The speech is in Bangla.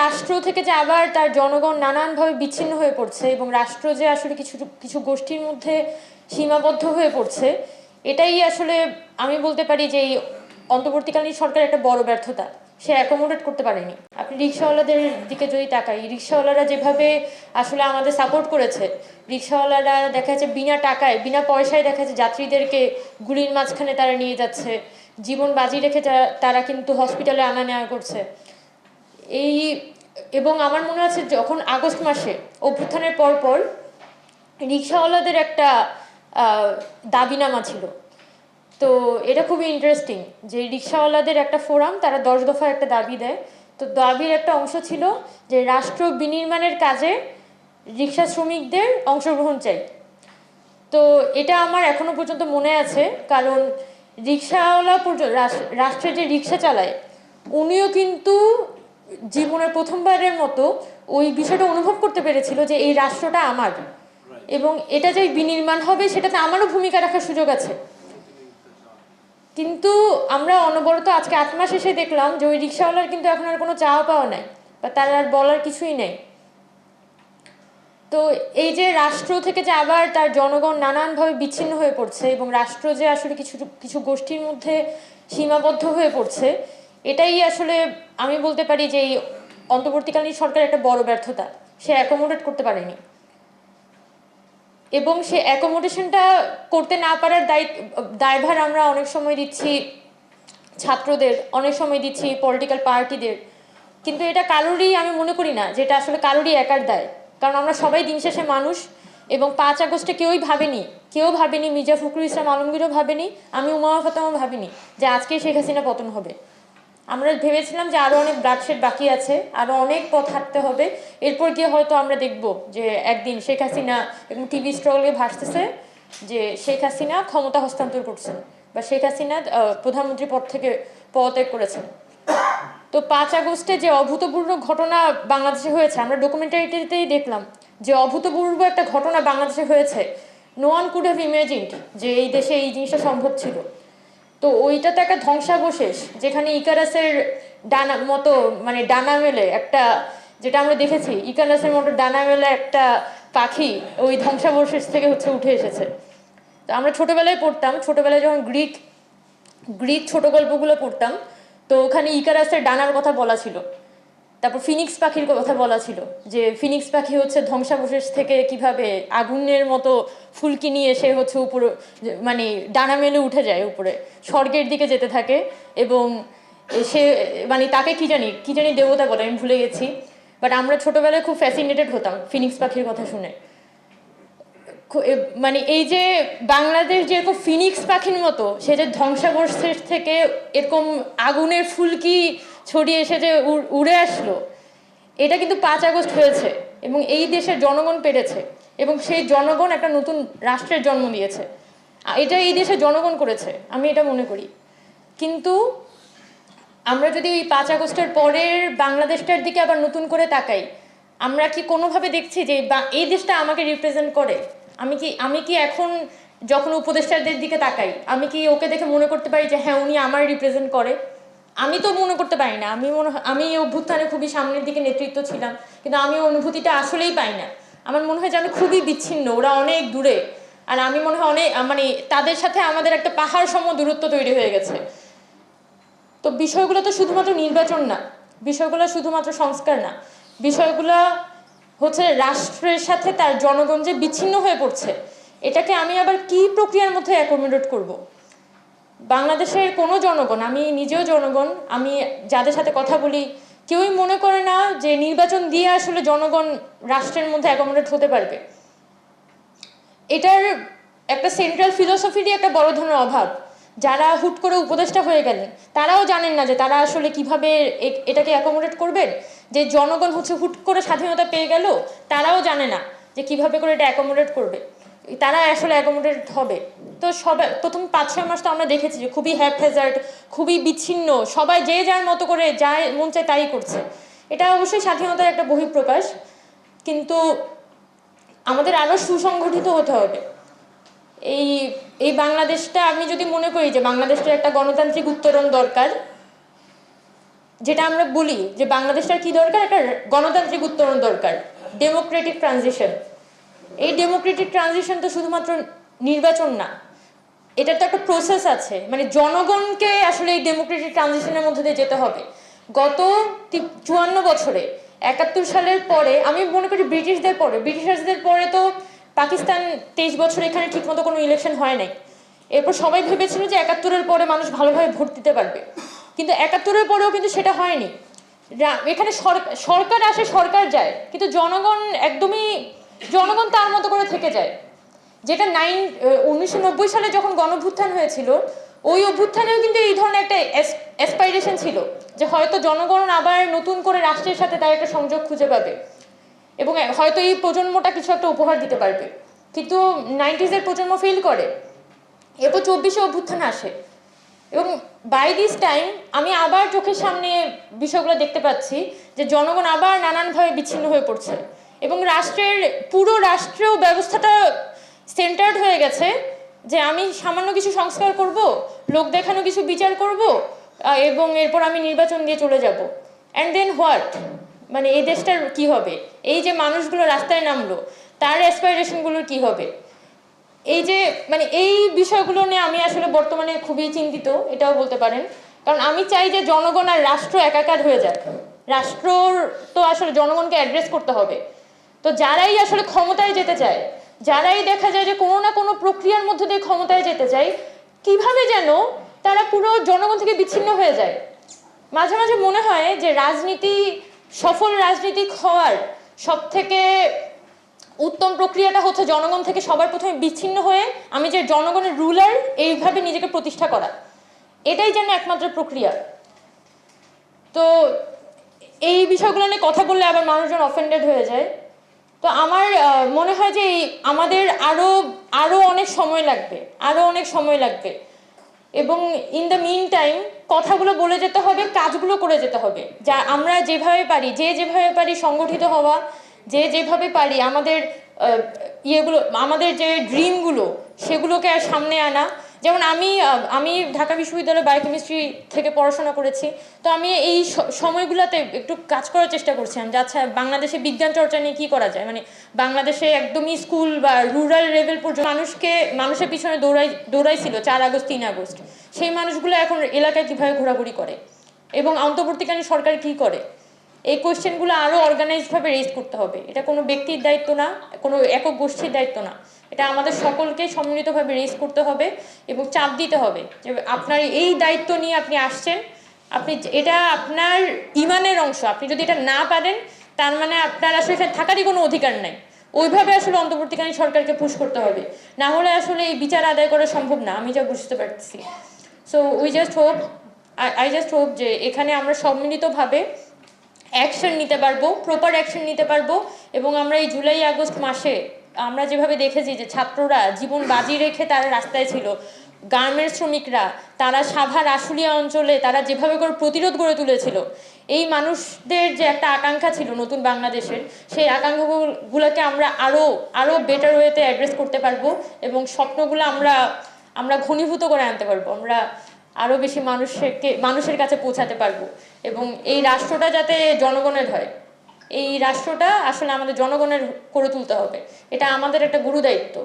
রাষ্ট্র থেকে যে আবার তার জনগণ নানানভাবে বিচ্ছিন্ন হয়ে পড়ছে এবং রাষ্ট্র যে আসলে কিছু কিছু গোষ্ঠীর মধ্যে সীমাবদ্ধ হয়ে পড়ছে, এটাই আসলে আমি বলতে পারি যে এই অন্তর্বর্তীকালীন সরকারের একটা বড় ব্যর্থতা। সে অ্যাকোমোডেট করতে পারেনি। আপনি রিক্সাওয়ালাদের দিকে যদি তাকাই, রিক্সাওয়ালারা যেভাবে আসলে আমাদের সাপোর্ট করেছে, রিক্সাওয়ালারা দেখা যাচ্ছে বিনা টাকায় বিনা পয়সায় দেখা যাচ্ছে যাত্রীদেরকে গুলির মাঝখানে তারা নিয়ে যাচ্ছে, জীবন বাজি রেখে তারা কিন্তু হসপিটালে আনা নেওয়া করছে। এই এবং আমার মনে আছে যখন আগস্ট মাসে অভ্যুত্থানের পর রিক্সাওয়ালাদের একটা দাবিনামা ছিল। তো এটা খুবই ইন্টারেস্টিং যে রিক্সাওয়ালাদের একটা ফোরাম, তারা 10 দফা একটা দাবি দেয়। তো দাবির একটা অংশ ছিল যে রাষ্ট্র বিনির্মাণের কাজে রিক্সা শ্রমিকদের অংশগ্রহণ চাই। তো এটা আমার এখনো পর্যন্ত মনে আছে, কারণ রিক্সাওয়ালা রাষ্ট্রের যে রিক্সা চালায় উনিও কিন্তু জীবনের প্রথমবারের মতো ওই বিষয়টা অনুভব করতে পেরেছিল যে এই রাষ্ট্রটা আমার, এবং এটা যে বিনির্মাণ হবে সেটাতে আমারও ভূমিকা রাখার সুযোগ আছে। কিন্তু আমরা অনবরত আজকে 8 মাস এসে দেখলাম যে ওই রিক্সাওয়ালার কিন্তু এখন আর কোনো চাওয়া পাওয়া নাই, বা তার আর বলার কিছুই নেই। তো এই যে রাষ্ট্র থেকে যে আবার তার জনগণ নানানভাবে বিচ্ছিন্ন হয়ে পড়ছে এবং রাষ্ট্র যে আসলে কিছু কিছু গোষ্ঠীর মধ্যে সীমাবদ্ধ হয়ে পড়ছে, এটাই আসলে আমি বলতে পারি যে এই অন্তর্বর্তীকালীন সরকারের একটা বড় ব্যর্থতা। সে অ্যাকোমোডেট করতে পারেনি, এবং সে অ্যাকোমোডেশনটা করতে না পারার দায়ভার আমরা অনেক সময় দিচ্ছি ছাত্রদের, অনেক সময় দিচ্ছি পলিটিক্যাল পার্টিদের। কিন্তু এটা কারোরই, আমি মনে করি না যে এটা আসলে কারোরই একার দায়, কারণ আমরা সবাই দিন শেষে মানুষ। এবং 5 আগস্টে কেউ ভাবেনি, মির্জা ফখরুল ইসলাম আলমগীরও ভাবেনি, আমি উমামা ফাতেমাও ভাবিনি যে আজকেই শেখ হাসিনা পতন হবে। আমরা ভেবেছিলাম যে আরও অনেক ব্লাডশেড বাকি আছে, আরও অনেক পথ হাঁটতে হবে, এরপর গিয়ে হয়তো আমরা দেখব যে একদিন শেখ হাসিনা এবং টিভি স্টলে ভাসতেছে যে শেখ হাসিনা ক্ষমতা হস্তান্তর করছেন বা শেখ হাসিনা প্রধানমন্ত্রী পদ থেকে পদত্যাগ করেছেন। তো 5 আগস্টে যে অভূতপূর্ব ঘটনা বাংলাদেশে হয়েছে, আমরা ডকুমেন্টারিতেই দেখলাম যে অভূতপূর্ব একটা ঘটনা বাংলাদেশে হয়েছে। নো ওয়ান কুড হ্যাভ ইমেজিনড যে এই দেশে এই জিনিসটা সম্ভব ছিল। তো ওইটা তো একটা ধ্বংসাবশেষ, যেখানে ইকারাসের ডানা মতো মানে ডানা মেলে একটা, যেটা আমরা দেখেছি ইকারাসের মতো ডানা মেলে একটা পাখি ওই ধ্বংসাবশেষ থেকে উঠে এসেছে। তো আমরা ছোটবেলায় যখন গ্রিক ছোট গল্পগুলো পড়তাম, তো ওখানে ইকারাসের ডানার কথা বলা ছিল, তারপর ফিনিক্স পাখির কথা বলা ছিল যে ফিনিক্স পাখি হচ্ছে ধ্বংসাবশেষ থেকে কিভাবে আগুনের মতো ফুলকি নিয়ে সে হচ্ছে উপরে মানে ডানা মেলে উঠে যায় উপরে স্বর্গের দিকে যেতে থাকে, এবং সে মানে তাকে কি জানি দেবতা বলে, আমি ভুলে গেছি। বাট আমরা ছোটবেলায় খুব ফ্যাসিনেটেড হতাম ফিনিক্স পাখির কথা শুনে। মানে এই যে বাংলাদেশ যেরকম ফিনিক্স পাখির মতো সে যে ধ্বংসাবশেষ থেকে এরকম আগুনের ফুলকি ছড়িয়ে এসে যে উড়ে আসলো, এটা কিন্তু 5 আগস্ট হয়েছে এবং এই দেশের জনগণ পেরেছে, এবং সেই জনগণ একটা নতুন রাষ্ট্রের জন্ম দিয়েছে। এটা এই দেশের জনগণ করেছে, আমি এটা মনে করি। কিন্তু আমরা যদি এই 5 আগস্টের পরের বাংলাদেশটার দিকে আবার নতুন করে তাকাই, আমরা কি কোনোভাবে দেখছি যে এই দেশটা আমাকে রিপ্রেজেন্ট করে? আমি কি এখন যখন উপদেষ্টাদের দিকে তাকাই, আমি কি ওকে দেখে মনে করতে পারি যে হ্যাঁ উনি আমার রিপ্রেজেন্ট করে? আমি তো মনে করতে পারি না। আমি অভ্যুত্থানে খুবই সামনের দিকে নেতৃত্ব ছিলাম, কিন্তু আমি অনুভূতিটা আসলেই পাই না। আমার মনে হয় যেন খুবই বিচ্ছিন্ন, ওরা অনেক দূরে, আর আমি মনে হয় অনেক মানে তাদের সাথে আমাদের একটা পাহাড় সম দূরত্ব তৈরি হয়ে গেছে। তো বিষয়গুলো তো শুধুমাত্র নির্বাচন না, বিষয়গুলো শুধুমাত্র সংস্কার না, বিষয়গুলো হচ্ছে রাষ্ট্রের সাথে তার জনগণ যে বিচ্ছিন্ন হয়ে পড়ছে, এটাকে আমি আবার কি প্রক্রিয়ার মধ্যে অ্যাকোমোডেট করব? বাংলাদেশের কোনো জনগণ, আমি নিজেও জনগণ, আমি যাদের সাথে কথা বলি কেউই মনে করে না যে নির্বাচন দিয়ে আসলে জনগণ রাষ্ট্রের মধ্যে অ্যাকোমোডেট হতে পারবে। এটার একটা সেন্ট্রাল ফিলোসফিরই একটা বড় ধরনের অভাব। যারা হুট করে উপদেষ্টা হয়ে গেলেন তারাও জানেন না যে তারা আসলে কিভাবে এটাকে অ্যাকোমোডেট করবেন। যে জনগণ হচ্ছে হুট করে স্বাধীনতা পেয়ে গেল, তারাও জানে না যে কিভাবে করে এটা অ্যাকোমোডেট করবে, তারা আসলে অ্যাকোমোডেট হবে। তো সবাই প্রথম 5-6 মাস তো আমরা দেখেছি যে খুবই হ্যাপহ্যাজার্ড, খুবই বিচ্ছিন্ন, সবাই যে যার মতো করে যাই মন চায় তাই করছে। এটা অবশ্যই স্বাধীনতার একটা বহিঃপ্রকাশ, কিন্তু আমাদের আরও সুসংগঠিত হতে হবে। এই বাংলাদেশটা আমি যদি মনে করি যে বাংলাদেশটার একটা গণতান্ত্রিক উত্তরণ দরকার, যেটা আমরা বলি যে বাংলাদেশটার কি দরকার, একটা গণতান্ত্রিক উত্তরণ দরকার, ডেমোক্রেটিক ট্রানজিশন। এই ডেমোক্রেটিক ট্রানজিশন তো শুধুমাত্র নির্বাচন না, এটার তো একটা প্রসেস আছে, মানে জনগণকে আসলে এই ডেমোক্রেটিক ট্রানজিশনের মধ্যে দিয়ে যেতে হবে। গত 54 বছরে 71 সালের পরে, আমি মনে করি ব্রিটিশার্সদের পরে তো পাকিস্তান 23 বছর এখানে ঠিকমতো কোনো ইলেকশন হয় নাই। এরপর সবাই ভেবেছিল যে 71-এর পরে মানুষ ভালোভাবে ভোট দিতে পারবে, কিন্তু 71-এর পরেও কিন্তু সেটা হয়নি। এখানে সরকার আসে, সরকার যায়, কিন্তু জনগণ তার মতো করে থেকে যায়। যেটা 1990 সালে যখন গণঅভ্যুত্থান হয়েছিল, ওই অভ্যুত্থানেও কিন্তু এই ধরনের একটা অ্যাসপাইরেশন ছিল যে হয়তো জনগণ আবার নতুন করে রাষ্ট্রের সাথে তার একটা সংযোগ খুঁজে পাবে এবং হয়তো এই প্রজন্মটা কিছু একটা উপহার দিতে পারবে। কিন্তু 90s-এর প্রজন্ম ফেল করে। এরপর 24-এ অভ্যুত্থান আসে এবং বাই দিস টাইম আমি আবার চোখের সামনে বিষয়গুলো দেখতে পাচ্ছি যে জনগণ আবার নানানভাবে বিচ্ছিন্ন হয়ে পড়ছে এবং পুরো রাষ্ট্রীয় ব্যবস্থাটা সেন্টার্ড হয়ে গেছে যে আমি সামান্য কিছু সংস্কার করব, লোক দেখানো কিছু বিচার করব এবং এরপর আমি নির্বাচন দিয়ে চলে যাব। অ্যান্ড দেন হোয়াট, মানে এই দেশটার কি হবে? এই যে মানুষগুলো রাস্তায় নামলো, তার অ্যাসপাইরেশনগুলোর কি হবে? এই যে মানে এই বিষয়গুলো নিয়ে আমি আসলে বর্তমানে খুবই চিন্তিত, এটাও বলতে পারেন। কারণ আমি চাই যে জনগণ আর রাষ্ট্র একাকার হয়ে যাক। রাষ্ট্রর তো আসলে জনগণকে অ্যাড্রেস করতে হবে। তো যারাই আসলে ক্ষমতায় যেতে চায়, যারাই দেখা যায় যে কোনো না কোনো প্রক্রিয়ার মধ্যে দিয়ে ক্ষমতায় যেতে চায়, কিভাবে যেন তারা পুরো জনগণ থেকে বিচ্ছিন্ন হয়ে যায়। মাঝে মাঝে মনে হয় যে সফল রাজনীতিক হওয়ার সব থেকে উত্তম প্রক্রিয়াটা হচ্ছে জনগণ থেকে সবার প্রথমে বিচ্ছিন্ন হয়ে আমি যে জনগণের রুলার এইভাবে নিজেকে প্রতিষ্ঠা করা, এটাই যেন একমাত্র প্রক্রিয়া। তো এই বিষয়গুলো নিয়ে কথা বললে আবার মানুষজন অফেন্ডেড হয়ে যায়। তো আমার মনে হয় যে আমাদের আরো অনেক সময় লাগবে এবং ইন দ্য মিন টাইম কথাগুলো বলে যেতে হবে, কাজগুলো করে যেতে হবে। যা আমরা যেভাবে পারি, যেভাবে পারি সংগঠিত হওয়া, যেভাবে পারি আমাদের আমাদের যে ড্রিমগুলো সেগুলোকে আর সামনে আনা। যেমন আমি ঢাকা বিশ্ববিদ্যালয়ে বায়োকেমিস্ট্রি থেকে পড়াশোনা করেছি, তো আমি এই সময়গুলোতে একটু কাজ করার চেষ্টা করছিলাম যে আচ্ছা বাংলাদেশে বিজ্ঞান চর্চা নিয়ে কী করা যায়। মানে বাংলাদেশে একদমই স্কুল বা রুরাল লেভেল পর্যন্ত মানুষের পিছনে দৌড়াইছিল 4 আগস্ট 3 আগস্ট, সেই মানুষগুলো এখন এলাকায় কীভাবে ঘোরাঘুরি করে এবং অন্তর্বর্তীকালীন সরকার কী করে, এই কোয়েশ্চেনগুলো আরও অর্গানাইজডভাবে রেজ করতে হবে। এটা কোনো ব্যক্তির দায়িত্ব না, কোনো একক গোষ্ঠীর দায়িত্ব না, এটা আমাদের সকলকে সম্মিলিতভাবে রেজ করতে হবে এবং চাপ দিতে হবে যে আপনার এই দায়িত্ব নিয়ে আপনি আসছেন, এটা আপনার ইমানের অংশ। আপনি যদি এটা না পারেন তার মানে আপনার আসলে এখানে থাকারই কোনো অধিকার নাই। ওইভাবে আসলে অন্তর্বর্তীকালীন সরকারকে পুশ করতে হবে, না হলে আসলে এই বিচার আদায় করা সম্ভব না, আমি যা বুঝতে পারছি। সো আই জাস্ট হোপ যে এখানে আমরা সম্মিলিতভাবে অ্যাকশন নিতে পারবো, প্রপার অ্যাকশন নিতে পারবো এবং আমরা এই জুলাই আগস্ট মাসে আমরা যেভাবে দেখেছি যে ছাত্ররা জীবন বাজি রেখে তারা রাস্তায় ছিল, গার্মেন্টস শ্রমিকরা তারা সাভার আশুলিয়া অঞ্চলে তারা যেভাবে করে প্রতিরোধ গড়ে তুলেছিল, এই মানুষদের যে একটা আকাঙ্ক্ষা ছিল নতুন বাংলাদেশের, সেই আকাঙ্ক্ষাগুলোকে আমরা আরও বেটার ওয়েতে অ্যাড্রেস করতে পারবো এবং স্বপ্নগুলো আমরা ঘনীভূত করে আনতে পারবো, আমরা আরও বেশি মানুষের কাছে পৌঁছাতে পারবো এবং এই রাষ্ট্রটা যাতে জনগণের হয়, এই রাষ্ট্রটা আসলে আমাদের জনগণের করে তুলতে হবে, এটা আমাদের একটা গুরুদায়িত্ব।